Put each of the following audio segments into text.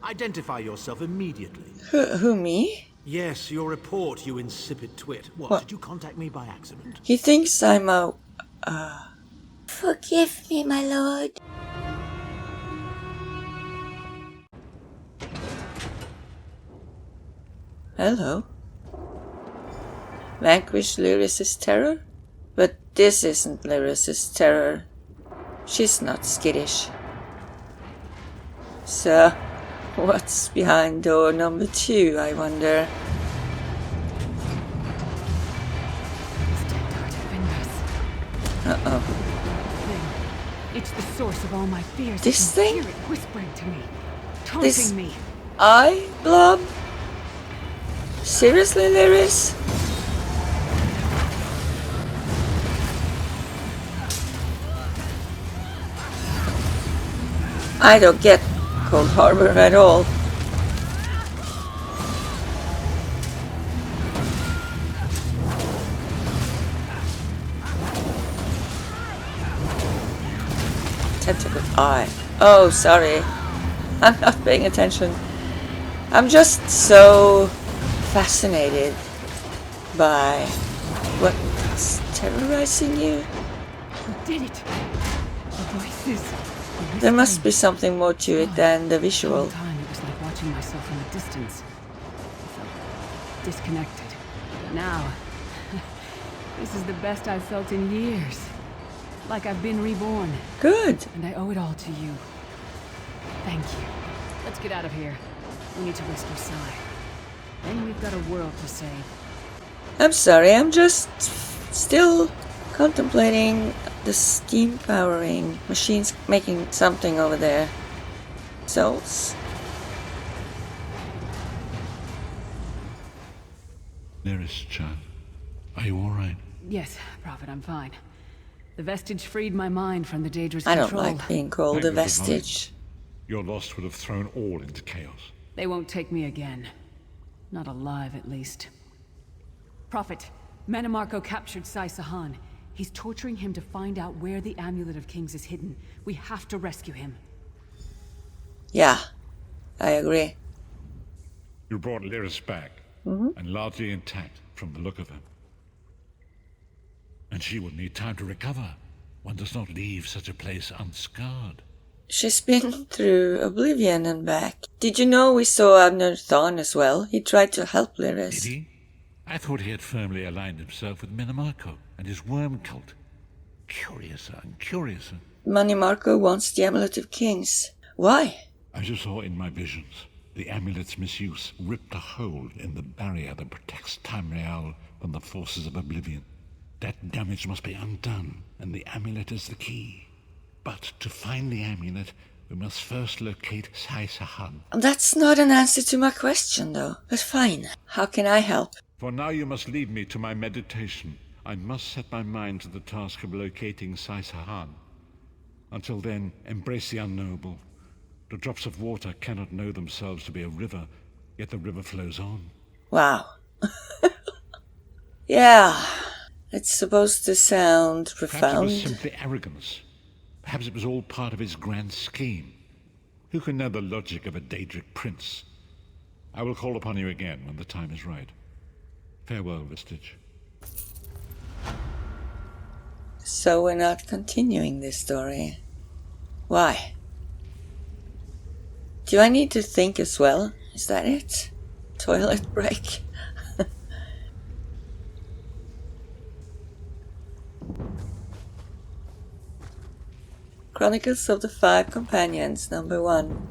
Identify yourself immediately. Who, me? Yes, your report, you insipid twit. What, did you contact me by accident? He thinks I'm a... Forgive me, my lord. Hello. Vanquish Lyris's terror? But this isn't Lyris's terror. She's not skittish. So, what's behind door number 2, I wonder? Uh-oh. It's the source of all my fears. This thing? Hear it whispering to me, taunting me. Eye blob? Seriously, Lyris? I don't get Cold Harbor at all. Tentacle eye. Oh, sorry. I'm not paying attention. I'm just so fascinated by what is terrorizing you. You did it. The voices. There must be something more to it than the visual. For a time, it was like watching myself from a distance. I felt disconnected. But now, this is the best I've felt in years. Like I've been reborn. Good. And I owe it all to you. Thank you. Let's get out of here. We need to rescue Sai. Then we've got a world to save. I'm sorry, I'm just still contemplating the steam powering machines making something over there. Souls? Lyris-chan, are you alright? Yes, Prophet, I'm fine. The vestige freed my mind from the Daedra's I don't control. like being called a vestige. Your loss would have thrown all into chaos. They won't take me again. Not alive, at least. Prophet, Manimarco captured Sai Sahan. He's torturing him to find out where the Amulet of Kings is hidden. We have to rescue him. Yeah, I agree. You brought Lyris back, and largely intact from the look of her. And she will need time to recover. One does not leave such a place unscarred. She's been through Oblivion and back. Did you know we saw Abner Thorn as well? He tried to help Lyris. Did he? I thought he had firmly aligned himself with Manimarco and his worm cult. Curiouser and curiouser. Manimarco wants the Amulet of Kings. Why? As you saw in my visions, the amulet's misuse ripped a hole in the barrier that protects Tamriel from the forces of Oblivion. That damage must be undone, and the amulet is the key. But to find the amulet, we must first locate Sai Sahan. That's not an answer to my question, though. But fine. How can I help? For now you must leave me to my meditation. I must set my mind to the task of locating Sai Sahan. Until then, embrace the unknowable. The drops of water cannot know themselves to be a river, yet the river flows on. Wow. Yeah. It's supposed to sound profound. Perhaps it was simply arrogance. Perhaps it was all part of his grand scheme. Who can know the logic of a Daedric prince? I will call upon you again when the time is right. Farewell, Vestige. So we're not continuing this story. Why? Do I need to think as well? Is that it? Toilet break? Chronicles of the Five Companions, number 1.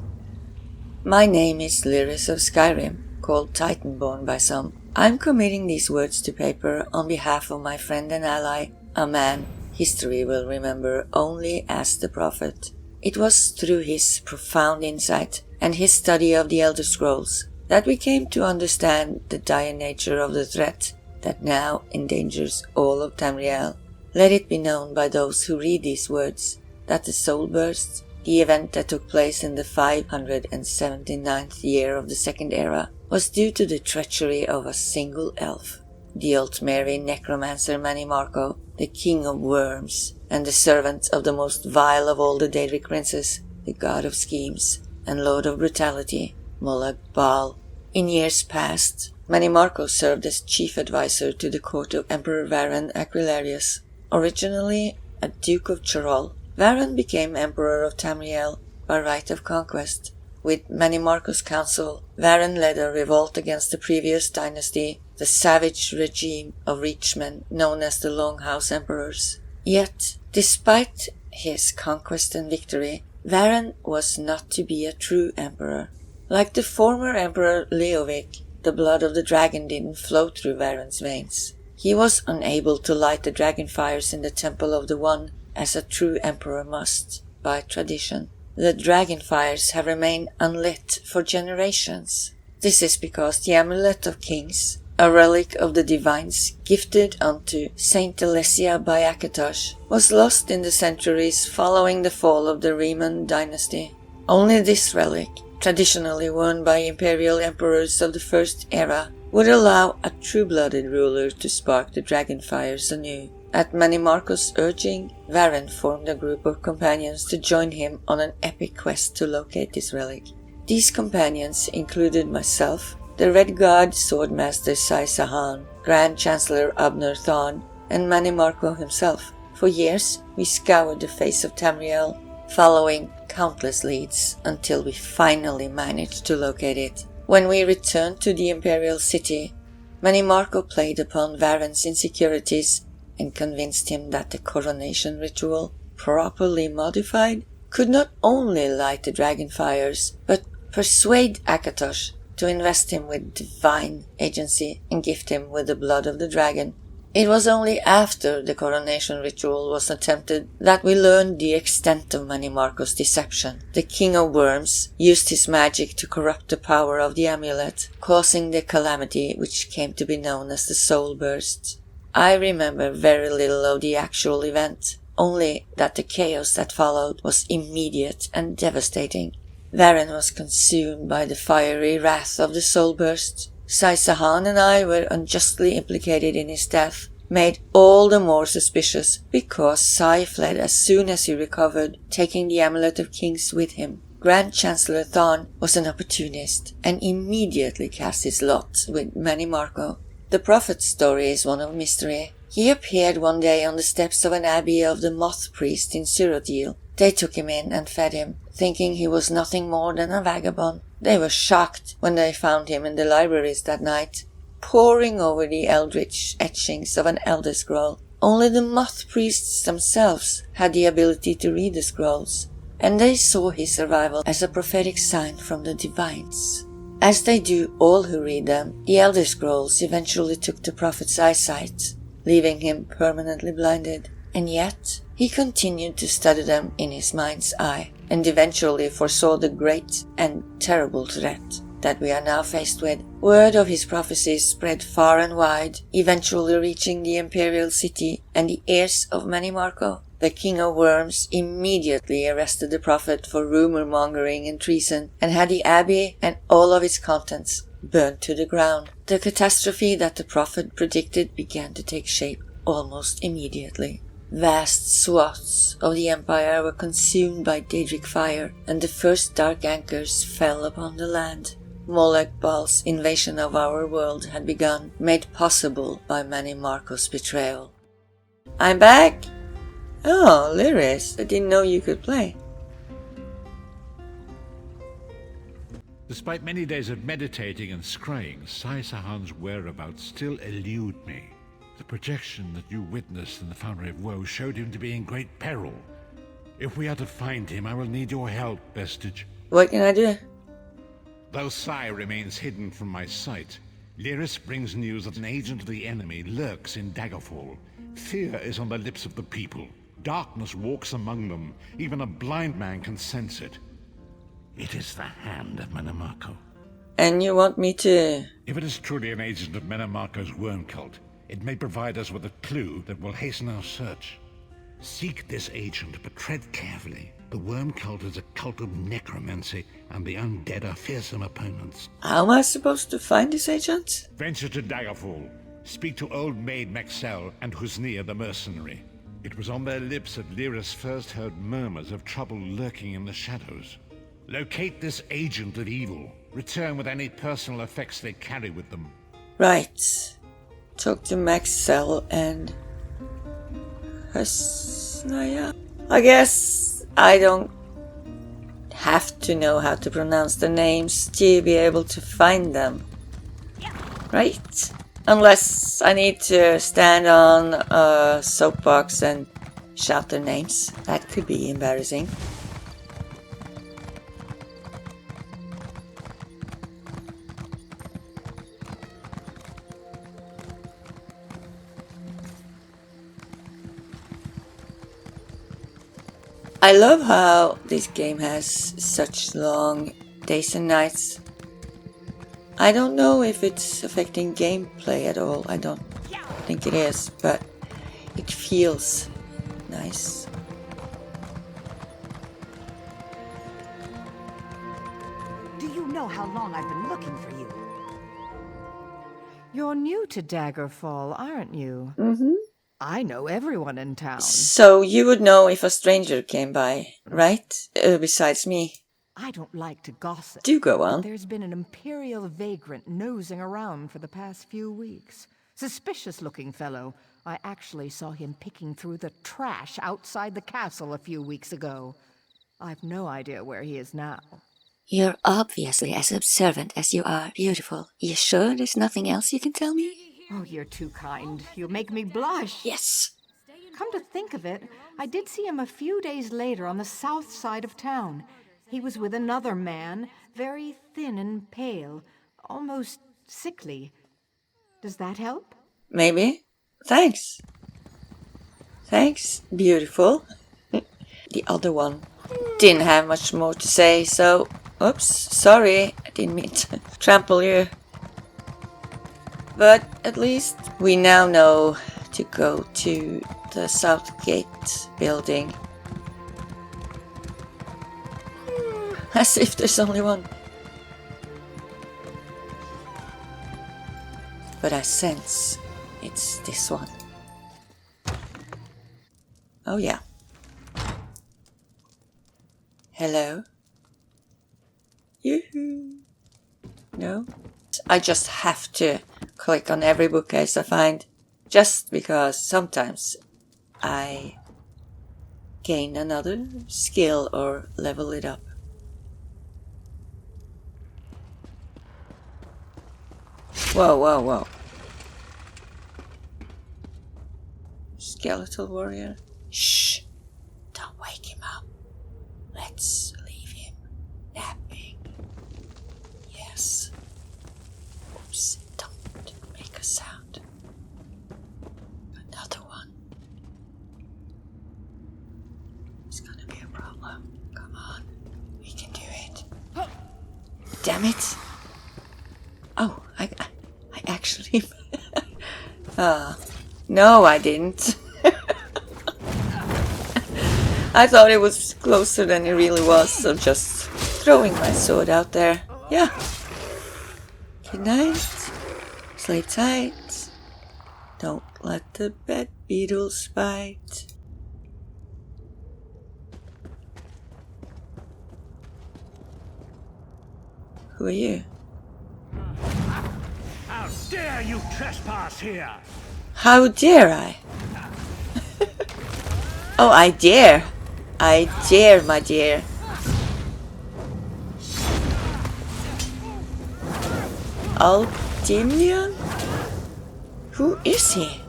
My name is Lyris of Skyrim, called Titanborn by some. I'm committing these words to paper on behalf of my friend and ally, a man history will remember only as the Prophet. It was through his profound insight and his study of the Elder Scrolls that we came to understand the dire nature of the threat that now endangers all of Tamriel. Let it be known by those who read these words that the Soul Burst, the event that took place in the 579th year of the Second Era, was due to the treachery of a single elf, the Altmeri necromancer Manimarco, the king of worms, and the servant of the most vile of all the Daedric princes, the god of schemes and lord of brutality. Molag Bal. In years past, Manimarco served as chief advisor to the court of Emperor Varan Aquilarius. Originally a Duke of Chirol, Varan became Emperor of Tamriel by right of conquest. With Manimarco's counsel, Varan led a revolt against the previous dynasty, the savage regime of Reachmen known as the Longhouse Emperors. Yet, despite his conquest and victory, Varan was not to be a true emperor. Like the former Emperor Leovic, the blood of the dragon didn't flow through Varan's veins. He was unable to light the dragon fires in the Temple of the One as a true emperor must, by tradition. The dragon fires have remained unlit for generations. This is because the Amulet of Kings, a relic of the divines gifted unto Saint Alessia by Akatosh, was lost in the centuries following the fall of the Riemann dynasty. Only this relic, traditionally worn by imperial emperors of the First Era, would allow a true-blooded ruler to spark the dragon fires anew. At Manimarco's urging, Varan formed a group of companions to join him on an epic quest to locate this relic. These companions included myself, the Red Guard Swordmaster Sai Sahan, Grand Chancellor Abner Thon, and Manimarco himself. For years, we scoured the face of Tamriel, following countless leads until we finally managed to locate it. When we returned to the Imperial City, Manimarco played upon Varan's insecurities and convinced him that the coronation ritual, properly modified, could not only light the dragon fires, but persuade Akatosh to invest him with divine agency and gift him with the blood of the dragon. It was only after the coronation ritual was attempted that we learned the extent of Manimarco's deception. The King of Worms used his magic to corrupt the power of the amulet, causing the calamity which came to be known as the Soul Burst. I remember very little of the actual event, only that the chaos that followed was immediate and devastating. Varan was consumed by the fiery wrath of the Soul Burst. Sai Sahan and I were unjustly implicated in his death, made all the more suspicious because Sai fled as soon as he recovered, taking the Amulet of Kings with him. Grand Chancellor Thon was an opportunist and immediately cast his lot with Manimarco. The prophet's story is one of mystery. He appeared one day on the steps of an abbey of the Moth Priest in Cyrodiil. They took him in and fed him, thinking he was nothing more than a vagabond. They were shocked when they found him in the libraries that night, poring over the eldritch etchings of an Elder Scroll. Only the Moth Priests themselves had the ability to read the scrolls, and they saw his arrival as a prophetic sign from the divines. As they do all who read them, the Elder Scrolls eventually took the prophet's eyesight, leaving him permanently blinded. And yet, he continued to study them in his mind's eye, and eventually foresaw the great and terrible threat that we are now faced with. Word of his prophecies spread far and wide, eventually reaching the Imperial City and the ears of Manimarco. The King of Worms immediately arrested the prophet for rumor-mongering and treason, and had the abbey and all of its contents burned to the ground. The catastrophe that the prophet predicted began to take shape almost immediately. Vast swaths of the empire were consumed by Daedric fire, and the first dark anchors fell upon the land. Molag Bal's invasion of our world had begun, made possible by Manimarco's betrayal. I'm back! Oh, Lyris, I didn't know you could play. Despite many days of meditating and scrying, Sai Sahan's whereabouts still elude me. The projection that you witnessed in the Foundry of Woe showed him to be in great peril. If we are to find him, I will need your help, Vestige. What can I do? Though Sai remains hidden from my sight, Lyris brings news that an agent of the enemy lurks in Daggerfall. Fear is on the lips of the people. Darkness walks among them. Even a blind man can sense it. It is the hand of Manimarco. And you want me to... If it is truly an agent of Manimarco's worm cult, it may provide us with a clue that will hasten our search. Seek this agent, but tread carefully. The worm cult is a cult of necromancy, and the undead are fearsome opponents. How am I supposed to find this agent? Venture to Daggerfall. Speak to Old Maid Maxell and Husnia the mercenary. It was on their lips that Lyris first heard murmurs of trouble lurking in the shadows. Locate this agent of evil. Return with any personal effects they carry with them. Right. Talk to Maxell and Husnaya. I guess I don't have to know how to pronounce the names to be able to find them. Right? Unless I need to stand on a soapbox and shout their names. That could be embarrassing. I love how this game has such long days and nights. I don't know if it's affecting gameplay at all. I don't think it is, but it feels nice. Do you know how long I've been looking for you? You're new to Daggerfall, aren't you? Mm-hmm. I know everyone in town. So you would know if a stranger came by, right? Besides me. I don't like to gossip. Do go on. There's been an Imperial vagrant nosing around for the past few weeks. Suspicious-looking fellow. I actually saw him picking through the trash outside the castle a few weeks ago. I've no idea where he is now. You're obviously as observant as you are beautiful. You sure there's nothing else you can tell me? Oh, you're too kind. You make me blush. Yes. Come to think of it, I did see him a few days later on the south side of town. He was with another man, very thin and pale, almost sickly. Does that help? Maybe. Thanks. Thanks, beautiful. The other one didn't have much more to say, so... Oops, sorry, I didn't mean to trample you. But at least we now know to go to the South Gate building. As if there's only one. But I sense it's this one. Oh yeah. Hello? Yoo-hoo. No? I just have to click on every bookcase I find, just because sometimes I gain another skill or level it up. Whoa, whoa, whoa. Skeletal warrior. Shh! Don't wake him up. Let's leave him napping. Yes. Oops, don't make a sound. Another one. It's gonna be a problem. Come on. We can do it. Damn it! Oh, I actually... no, I didn't. I thought it was closer than it really was, so just throwing my sword out there. Yeah. Good night. Sleep tight. Don't let the bed beetles bite. Who are you? How dare you trespass here? How dare I? Oh, I dare. I dare, my dear. Oblivion? Who is he?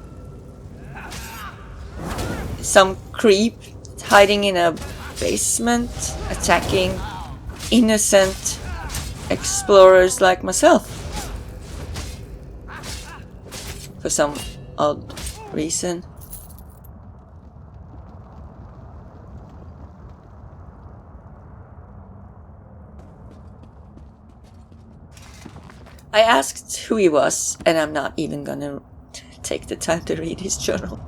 Some creep hiding in a basement, attacking innocent explorers like myself. For some odd reason. I asked who he was, and I'm not even gonna take the time to read his journal.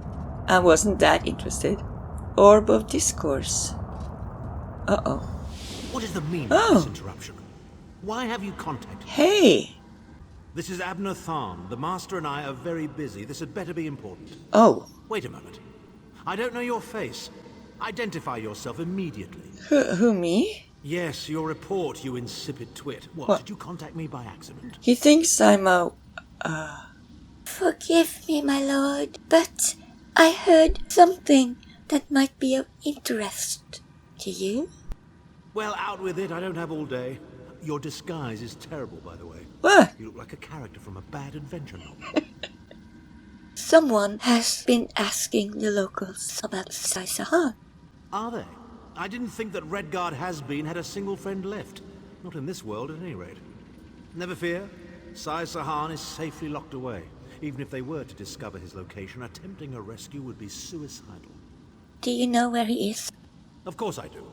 I wasn't that interested. Orb of Discourse. Uh-oh. What is the meaning of this interruption? Why have you contacted me? Hey! This is Abner Tharn. The Master and I are very busy. This had better be important. Oh. Wait a moment. I don't know your face. Identify yourself immediately. Who me? Yes, your report, you insipid twit. What, did you contact me by accident? He thinks I'm a... Forgive me, my lord, but I heard something that might be of interest to you. Well, out with it. I don't have all day. Your disguise is terrible, by the way. What? You look like a character from a bad adventure novel. Someone has been asking the locals about Sai-Sahan. Are they? I didn't think that Redguard has-been had a single friend left. Not in this world, at any rate. Never fear. Sai-Sahan is safely locked away. Even if they were to discover his location, attempting a rescue would be suicidal. Do you know where he is? Of course I do.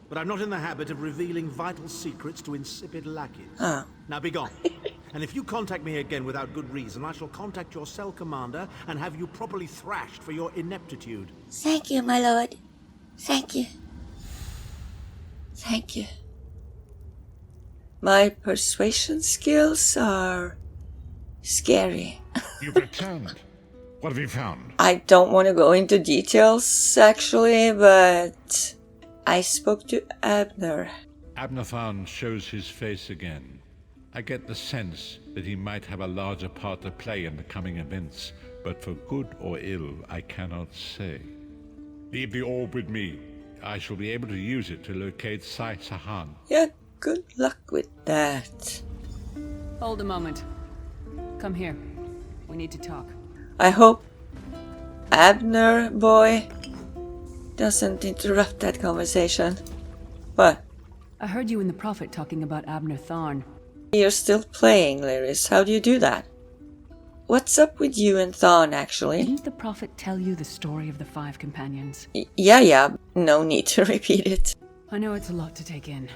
But I'm not in the habit of revealing vital secrets to insipid lackeys. Now be gone. And if you contact me again without good reason, I shall contact your cell commander and have you properly thrashed for your ineptitude. Thank you, my lord. Thank you. Thank you. My persuasion skills are... scary. You've returned. What have you found? I don't want to go into details, actually, but... I spoke to Abner. Abnathan shows his face again. I get the sense that he might have a larger part to play in the coming events, but for good or ill, I cannot say. Leave the orb with me. I shall be able to use it to locate Sai-Sahan. Yeah, good luck with that. Hold a moment. Come here. We need to talk. I hope Abner boy doesn't interrupt that conversation. What? I heard you and the Prophet talking about Abner Tharn. You're still playing, Lyris. How do you do that? What's up with you and Thorn, actually? Didn't the Prophet tell you the story of the 5 companions? Yeah. No need to repeat it. I know it's a lot to take in.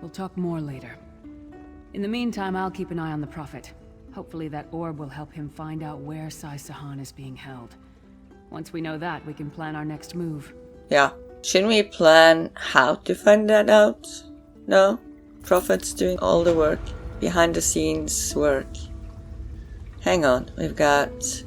We'll talk more later. In the meantime, I'll keep an eye on the Prophet. Hopefully that orb will help him find out where Sai-Sahan is being held. Once we know that, we can plan our next move. Yeah. Shouldn't we plan how to find that out? No? Prophet's doing all the work. Behind the scenes work. Hang on, we've got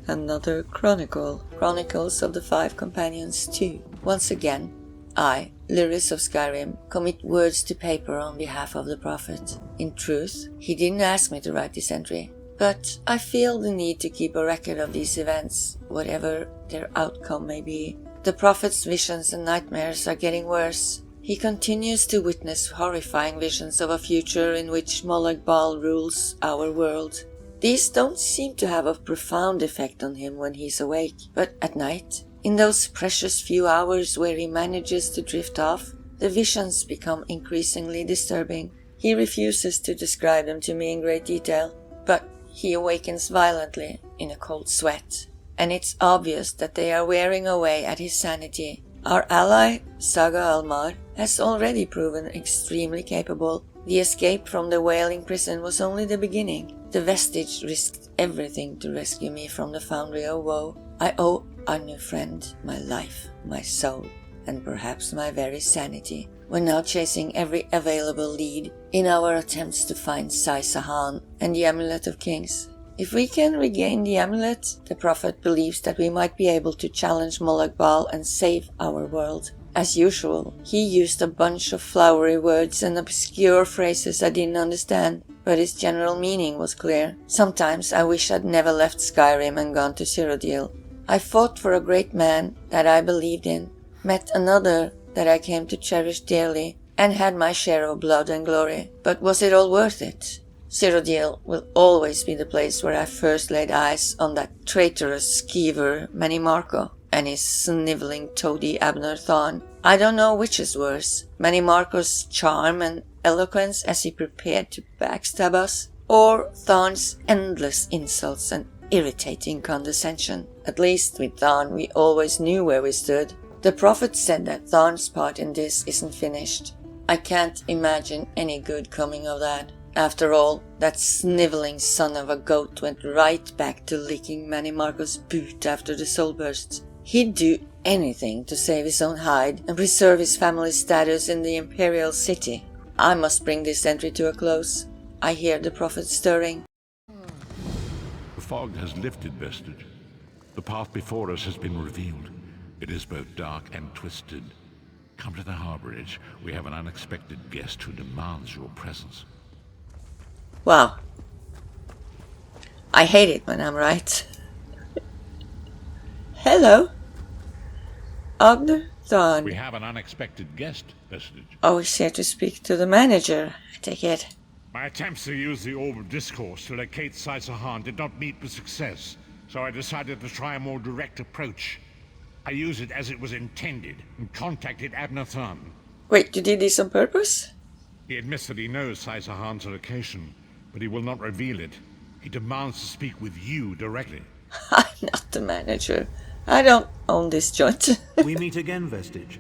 another Chronicle. Chronicles of the 5 Companions 2. Once again, I, Lyris of Skyrim, commit words to paper on behalf of the Prophet. In truth, he didn't ask me to write this entry, but I feel the need to keep a record of these events, whatever their outcome may be. The Prophet's visions and nightmares are getting worse. He continues to witness horrifying visions of a future in which Molag Bal rules our world. These don't seem to have a profound effect on him when he's awake, but at night, in those precious few hours where he manages to drift off, the visions become increasingly disturbing. He refuses to describe them to me in great detail, but he awakens violently in a cold sweat, and it's obvious that they are wearing away at his sanity. Our ally, Saga Almar, has already proven extremely capable. The escape from the whaling prison was only the beginning. The vestige risked everything to rescue me from the foundry of woe. I owe our new friend my life, my soul, and perhaps my very sanity. We're now chasing every available lead in our attempts to find Sai-Sahan and the Amulet of Kings. If we can regain the amulet, the Prophet believes that we might be able to challenge Molag Bal and save our world. As usual, he used a bunch of flowery words and obscure phrases I didn't understand, but his general meaning was clear. Sometimes I wish I'd never left Skyrim and gone to Cyrodiil. I fought for a great man that I believed in, met another that I came to cherish dearly, and had my share of blood and glory. But was it all worth it? Cyrodiil will always be the place where I first laid eyes on that traitorous skeever Manimarco and his sniveling toady Abner Tharn. I don't know which is worse, Manimarco's charm and eloquence as he prepared to backstab us, or Tharn's endless insults and irritating condescension. At least with Tharn we always knew where we stood. The Prophet said that Tharn's part in this isn't finished. I can't imagine any good coming of that. After all, that sniveling son of a goat went right back to licking Manimarco's boot after the soul bursts. He'd do anything to save his own hide and preserve his family's status in the Imperial City. I must bring this entry to a close. I hear the Prophet stirring. The fog has lifted, Vestige. The path before us has been revealed. It is both dark and twisted. Come to the harborage. We have an unexpected guest who demands your presence. Wow. I hate it when I'm right. Hello. Ogden. We have an unexpected guest, Vestige. Oh, he's here to speak to the manager, I take it. My attempts to use the Orb of Discourse to locate Sai-Sahan did not meet with success, so I decided to try a more direct approach. I used it as it was intended and contacted Abnathan. Wait, you did this on purpose? He admits that he knows Sai-Sahan's location, but he will not reveal it. He demands to speak with you directly. I'm not the manager. I don't own this joint. We meet again, Vestige.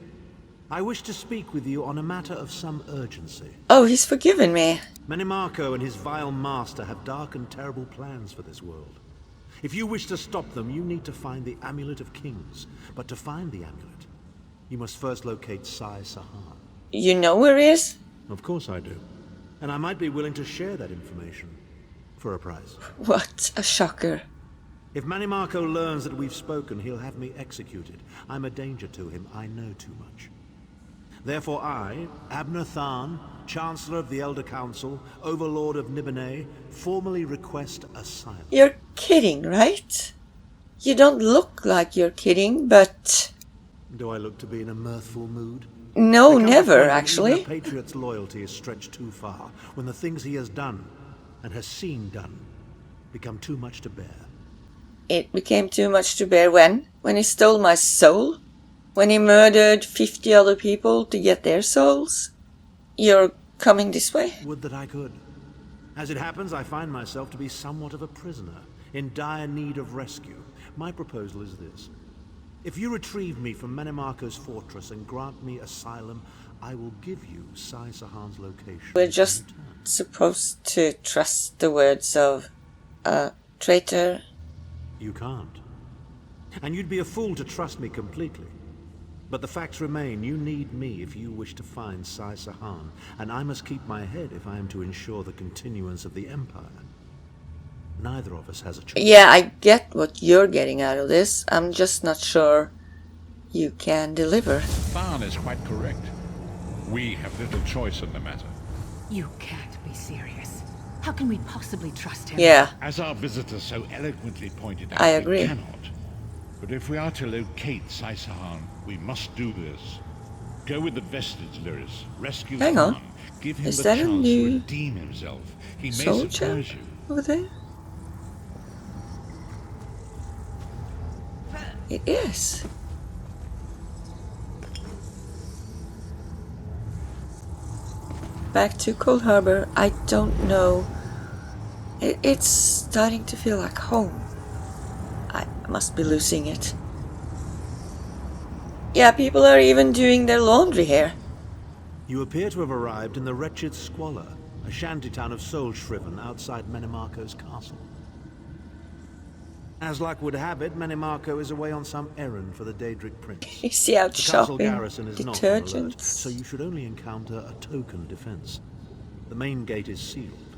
I wish to speak with you on a matter of some urgency. Oh, he's forgiven me. Menimarco and his vile master have dark and terrible plans for this world. If you wish to stop them, you need to find the Amulet of Kings. But to find the amulet, you must first locate Sai-Sahan. You know where he is? Of course I do. And I might be willing to share that information. For a price. What a shocker. If Menimarco learns that we've spoken, he'll have me executed. I'm a danger to him. I know too much. Therefore I, Abnathan, Chancellor of the Elder Council, Overlord of Nibene, formally request asylum. You're kidding, right? You don't look like you're kidding, but... Do I look to be in a mirthful mood? No, There comes a never, point when actually. even a patriot's loyalty is stretched too far, when the things he has done, and has seen done, become too much to bear. It became too much to bear when? When he stole my soul? When he murdered 50 other people to get their souls? You're coming this way? Would that I could. As it happens, I find myself to be somewhat of a prisoner, in dire need of rescue. My proposal is this. If you retrieve me from Menimarco's fortress and grant me asylum, I will give you Sai-Sahan's location. We're just supposed to trust the words of a traitor. You can't. And you'd be a fool to trust me completely. But the facts remain, you need me if you wish to find Sai-Sahan, and I must keep my head if I am to ensure the continuance of the Empire. Neither of us has a choice. Yeah, I get what you're getting out of this. I'm just not sure you can deliver. Tharn is quite correct. We have little choice in the matter. You can't be serious. How can we possibly trust him? Yeah, As our visitor so eloquently pointed out, I agree. we cannot. But if we are to locate Sai-Sahan, we must do this. Go with the Vestige, Lyris. Rescue Hang on. Tharn. Give him Is the that a chance new to redeem himself. He may soldier surprise you. over there? It is. Back to Cold Harbor. I don't know. It's starting to feel like home. I must be losing it. Yeah, people are even doing their laundry here. You appear to have arrived in the wretched Squalor, a shantytown of Soulshriven outside Menimarco's castle. As luck would have it, Menimarco is away on some errand for the Daedric Prince. Is he out The castle shopping garrison is not on alert, detergents? so you should only encounter a token defense. The main gate is sealed,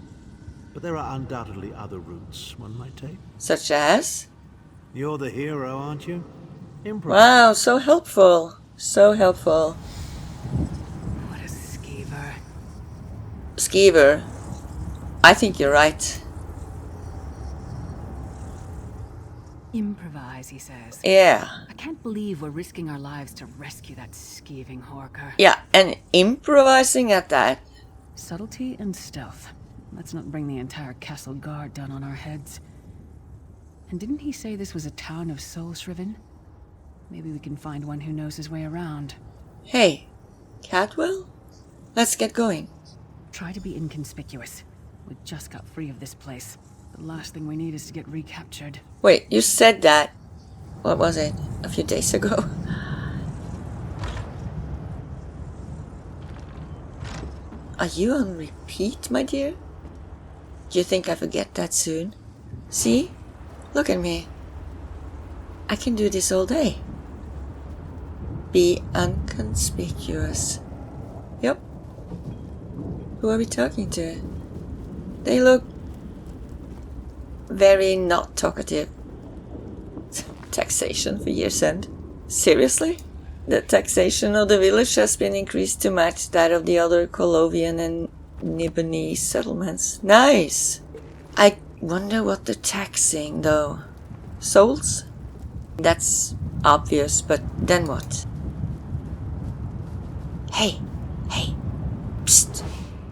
but there are undoubtedly other routes one might take. Such as? You're the hero, aren't you? Improvise. Wow, so helpful. So helpful. What a skeever. Skeever. I think you're right. Improvise, he says. Yeah. I can't believe we're risking our lives to rescue that skeeving Horker. Yeah, and improvising at that. Subtlety and stealth. Let's not bring the entire castle guard down on our heads. And didn't he say this was a town of Soulshriven? Maybe we can find one who knows his way around. Hey, Cadwell? Let's get going. Try to be inconspicuous. We just got free of this place. The last thing we need is to get recaptured. Wait, you said that. What was it? A few days ago. Are you on repeat, my dear? Do you think I forget that soon? See? Look at me. I can do this all day. Be inconspicuous. Yep. Who are we talking to? They look very not talkative. Taxation for year's end. Seriously? The taxation of the village has been increased to match that of the other Colovian and Nibonese settlements. Nice! I wonder what they're taxing, though. Souls? That's obvious, but then what? Hey! Psst!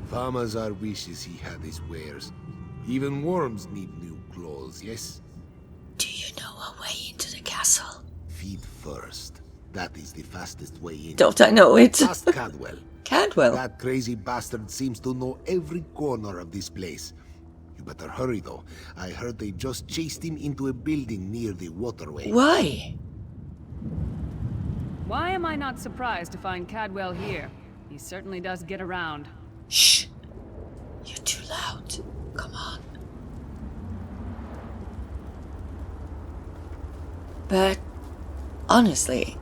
Farmers are wishes he had his wares. Even worms need new clothes, yes? Do you know a way into the castle? Feed first. That is the fastest way in. Don't I know it? Ask Cadwell. Cadwell? That crazy bastard seems to know every corner of this place. You better hurry, though. I heard they just chased him into a building near the waterway. Why? Why am I not surprised to find Cadwell here? He certainly does get around. Shh! You're too loud. Come on. But honestly,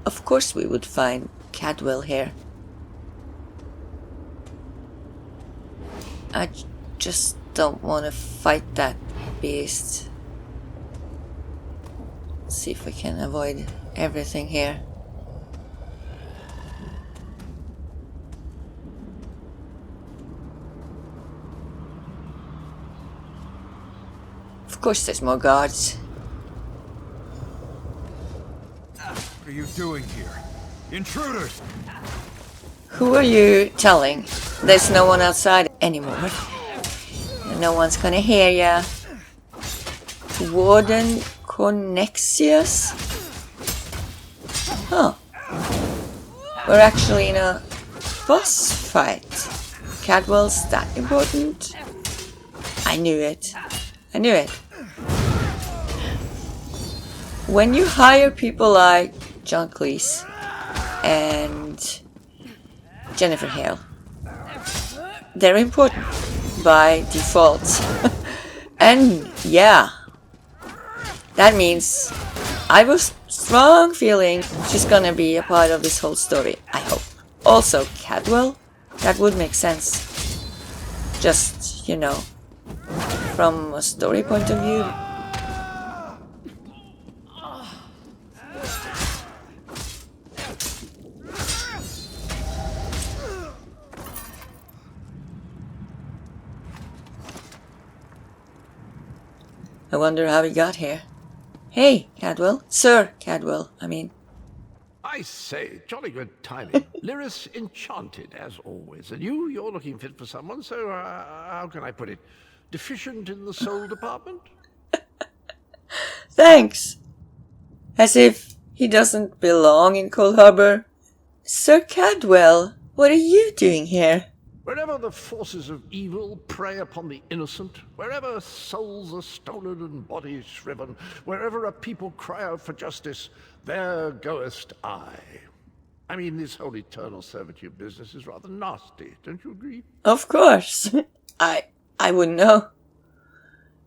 of course we would find Cadwell here. I just don't want to fight that beast. Let's see if we can avoid everything here. Of course there's more guards. What are you doing here? Intruders! Who are you telling? There's no one outside anymore. And no one's gonna hear ya. Warden Connexius? Huh. We're actually in a boss fight. Cadwell's that important? I knew it. When you hire people like John Cleese and Jennifer Hale, they're important by default. And yeah, that means I have a strong feeling she's gonna be a part of this whole story, I hope. Also, Cadwell, that would make sense. Just, you know, from a story point of view. I wonder how he got here. Hey, Cadwell. Sir Cadwell, I mean. I say, jolly good timing. Lyris enchanted, as always. And you're looking fit for someone, so how can I put it? Deficient in the soul department? Thanks. As if he doesn't belong in Cold Harbor. Sir Cadwell, what are you doing here? Wherever the forces of evil prey upon the innocent, wherever souls are stolen and bodies shriven, wherever a people cry out for justice, there goest I. I mean, this whole eternal servitude business is rather nasty, don't you agree? Of course. I wouldn't know.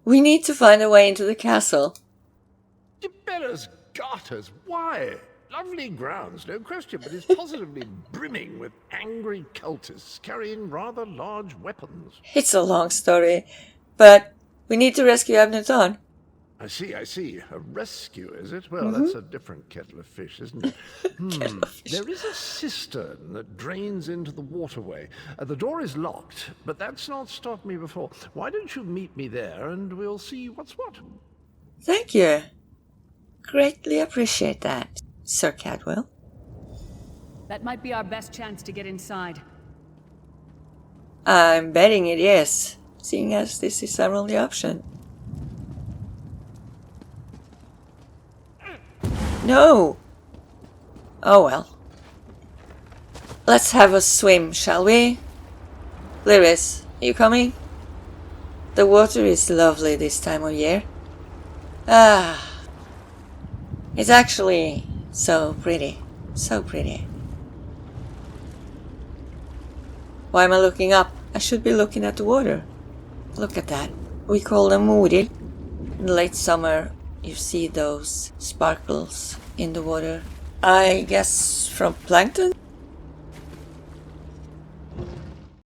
We need to find a way into the castle. Gebera's garters, why? Lovely grounds, no question, but it's positively brimming with angry cultists carrying rather large weapons. It's a long story, but we need to rescue Abneton. I see. A rescue, is it? Well, that's a different kettle of fish, isn't it? There is a cistern that drains into the waterway. The door is locked, but that's not stopped me before. Why don't you meet me there, and we'll see what's what? Thank you. Greatly appreciate that, Sir Cadwell. That might be our best chance to get inside. I'm betting it is, seeing as this is our only option. No! Oh well. Let's have a swim, shall we? Lyris, are you coming? The water is lovely this time of year. It's actually so pretty. So pretty. Why am I looking up? I should be looking at the water. Look at that. We call them moril. In late summer, you see those sparkles in the water. I guess from plankton?